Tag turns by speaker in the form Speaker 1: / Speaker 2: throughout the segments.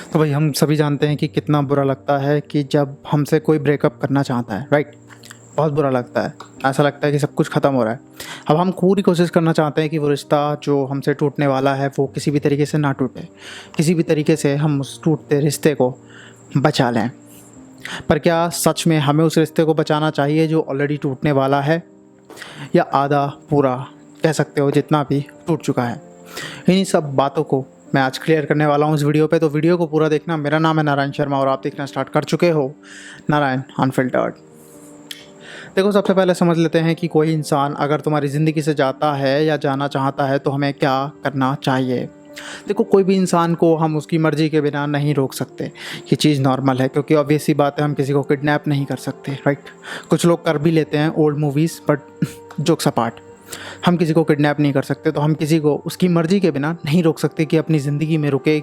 Speaker 1: तो भाई हम सभी जानते हैं कि कितना बुरा लगता है कि जब हमसे कोई ब्रेकअप करना चाहता है, राइट। बहुत बुरा लगता है, ऐसा लगता है कि सब कुछ ख़त्म हो रहा है। अब हम पूरी कोशिश करना चाहते हैं कि वो रिश्ता जो हमसे टूटने वाला है वो किसी भी तरीके से ना टूटे, किसी भी तरीके से हम उस टूटते रिश्ते को बचा लें। पर क्या सच में हमें उस रिश्ते को बचाना चाहिए जो ऑलरेडी टूटने वाला है, या आधा पूरा कह सकते हो जितना भी टूट चुका है? इन्हीं सब बातों को मैं आज क्लियर करने वाला हूँ इस वीडियो पे, तो वीडियो को पूरा देखना। मेरा नाम है नारायण शर्मा और आप देखना स्टार्ट कर चुके हो नारायण अनफिल्टर्ड। देखो, सबसे पहले समझ लेते हैं कि कोई इंसान अगर तुम्हारी ज़िंदगी से जाता है या जाना चाहता है तो हमें क्या करना चाहिए। देखो, कोई भी इंसान को हम उसकी मर्ज़ी के बिना नहीं रोक सकते, ये चीज़ नॉर्मल है, क्योंकि ऑब्वियस सी बात है, हम किसी को किडनैप नहीं कर सकते, राइट। कुछ लोग कर भी लेते हैं old movies, but jokes apart, हम किसी को किडनैप नहीं कर सकते। तो हम किसी को उसकी मर्ज़ी के बिना नहीं रोक सकते कि अपनी ज़िंदगी में रुके।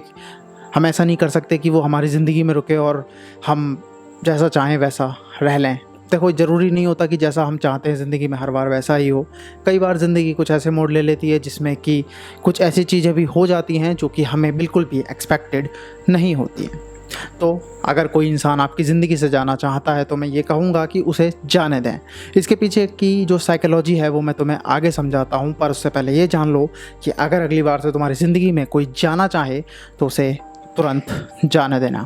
Speaker 1: हम ऐसा नहीं कर सकते कि वो हमारी ज़िंदगी में रुके और हम जैसा चाहें वैसा रह लें। देखो, ज़रूरी नहीं होता कि जैसा हम चाहते हैं ज़िंदगी में हर बार वैसा ही हो। कई बार ज़िंदगी कुछ ऐसे मोड़ ले लेती है जिसमें कि कुछ ऐसी चीज़ें भी हो जाती हैं जो कि हमें बिल्कुल भी एक्सपेक्टेड नहीं होती हैं। तो अगर कोई इंसान आपकी ज़िंदगी से जाना चाहता है तो मैं ये कहूँगा कि उसे जाने दें। इसके पीछे की जो साइकोलॉजी है वो मैं तुम्हें आगे समझाता हूँ, पर उससे पहले ये जान लो कि अगर अगली बार से तुम्हारी ज़िंदगी में कोई जाना चाहे तो उसे तुरंत जाने देना।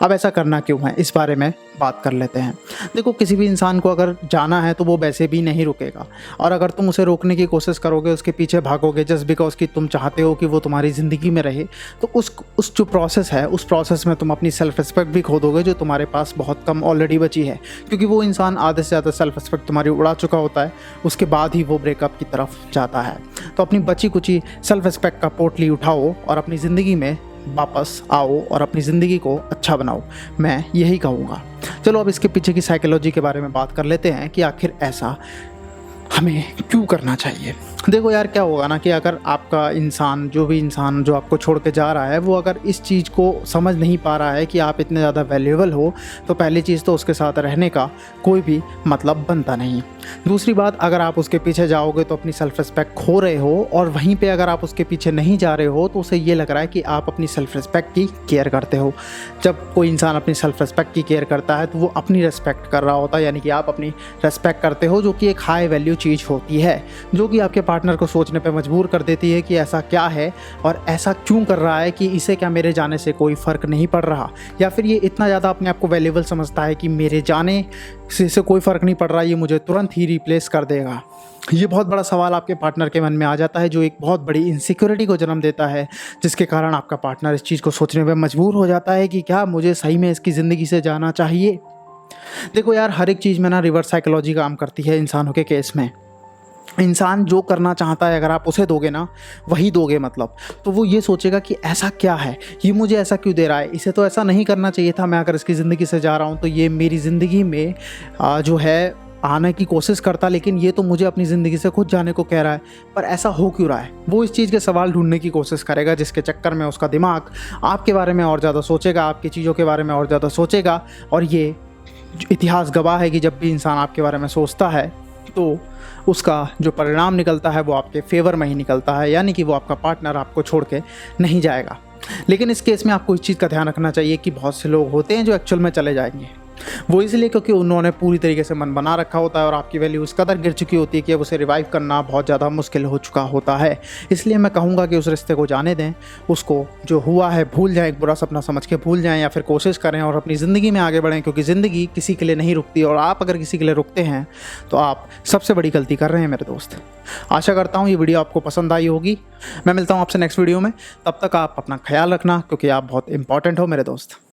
Speaker 1: अब ऐसा करना क्यों है, इस बारे में बात कर लेते हैं। देखो, किसी भी इंसान को अगर जाना है तो वो वैसे भी नहीं रुकेगा, और अगर तुम उसे रोकने की कोशिश करोगे, उसके पीछे भागोगे जस्ट बिकॉज कि तुम चाहते हो कि वो तुम्हारी ज़िंदगी में रहे, तो उस जो प्रोसेस है उस प्रोसेस में तुम अपनी सेल्फ रिस्पेक्ट भी खो दोगे, जो तुम्हारे पास बहुत कम ऑलरेडी बची है। क्योंकि वो इंसान आधे से ज़्यादा सेल्फ रिस्पेक्ट तुम्हारी उड़ा चुका होता है, उसके बाद ही वो ब्रेकअप की तरफ जाता है। तो अपनी बची कुची सेल्फ रिस्पेक्ट का पोटली उठाओ और अपनी ज़िंदगी में वापस आओ और अपनी ज़िंदगी को अच्छा बनाओ, मैं यही कहूँगा। चलो अब इसके पीछे की साइकोलॉजी के बारे में बात कर लेते हैं कि आखिर ऐसा हमें क्यों करना चाहिए। देखो यार, क्या होगा ना कि अगर आपका इंसान, जो भी इंसान जो आपको छोड़ के जा रहा है, वो अगर इस चीज़ को समझ नहीं पा रहा है कि आप इतने ज़्यादा वैल्यूएबल हो, तो पहली चीज़ तो उसके साथ रहने का कोई भी मतलब बनता नहीं। दूसरी बात, अगर आप उसके पीछे जाओगे तो अपनी सेल्फ रिस्पेक्ट खो रहे हो, और वहीं पे अगर आप उसके पीछे नहीं जा रहे हो तो उसे ये लग रहा है कि आप अपनी सेल्फ रिस्पेक्ट की केयर करते हो। जब कोई इंसान अपनी सेल्फ रिस्पेक्ट की केयर करता है तो वो अपनी रिस्पेक्ट कर रहा होता है, यानी कि आप अपनी रिस्पेक्ट करते हो, जो कि एक हाई वैल्यू चीज़ होती है, जो कि आपके पार्टनर को सोचने पे मजबूर कर देती है कि ऐसा क्या है और ऐसा क्यों कर रहा है, कि इसे क्या मेरे जाने से कोई फ़र्क नहीं पड़ रहा, या फिर ये इतना ज़्यादा अपने आप को वैल्यूएबल समझता है कि मेरे जाने से कोई फ़र्क नहीं पड़ रहा, ये मुझे तुरंत ही रिप्लेस कर देगा। ये बहुत बड़ा सवाल आपके पार्टनर के मन में आ जाता है, जो एक बहुत बड़ी इनसिक्योरिटी को जन्म देता है, जिसके कारण आपका पार्टनर इस चीज़ को सोचने पे मजबूर हो जाता है कि क्या मुझे सही में इसकी ज़िंदगी से जाना चाहिए। देखो यार, हर एक चीज़ में ना रिवर्स साइकोलॉजी काम करती है इंसानों के केस में। इंसान जो करना चाहता है अगर आप उसे दोगे ना, वही दोगे मतलब, तो वो ये सोचेगा कि ऐसा क्या है, ये मुझे ऐसा क्यों दे रहा है, इसे तो ऐसा नहीं करना चाहिए था। मैं अगर इसकी ज़िंदगी से जा रहा हूँ तो ये मेरी ज़िंदगी में जो है आने की कोशिश करता, लेकिन ये तो मुझे अपनी ज़िंदगी से खुद जाने को कह रहा है, पर ऐसा हो क्यों रहा है। वो इस चीज़ के सवाल ढूंढने की कोशिश करेगा, जिसके चक्कर में उसका दिमाग आपके बारे में और ज़्यादा सोचेगा, आपकी चीज़ों के बारे में और ज़्यादा सोचेगा। और ये इतिहास गवाह है कि जब भी इंसान आपके बारे में सोचता है तो उसका जो परिणाम निकलता है वो आपके फेवर में ही निकलता है, यानी कि वो आपका पार्टनर आपको छोड़ के नहीं जाएगा। लेकिन इस केस में आपको इस चीज़ का ध्यान रखना चाहिए कि बहुत से लोग होते हैं जो एक्चुअल में चले जाएंगे, वो इसलिए क्योंकि उन्होंने पूरी तरीके से मन बना रखा होता है और आपकी वैल्यू उस कदर गिर चुकी होती है कि अब उसे रिवाइव करना बहुत ज़्यादा मुश्किल हो चुका होता है। इसलिए मैं कहूँगा कि उस रिश्ते को जाने दें, उसको जो हुआ है भूल जाएं, एक बुरा सपना समझ के भूल जाएं, या फिर कोशिश करें और अपनी ज़िंदगी में आगे बढ़ें, क्योंकि ज़िंदगी किसी के लिए नहीं रुकती, और आप अगर किसी के लिए रुकते हैं तो आप सबसे बड़ी गलती कर रहे हैं मेरे दोस्त। आशा करता हूँ ये वीडियो आपको पसंद आई होगी। मैं मिलता हूँ आपसे नेक्स्ट वीडियो में, तब तक आप अपना ख्याल रखना, क्योंकि आप बहुत इंपॉर्टेंट हो मेरे दोस्त।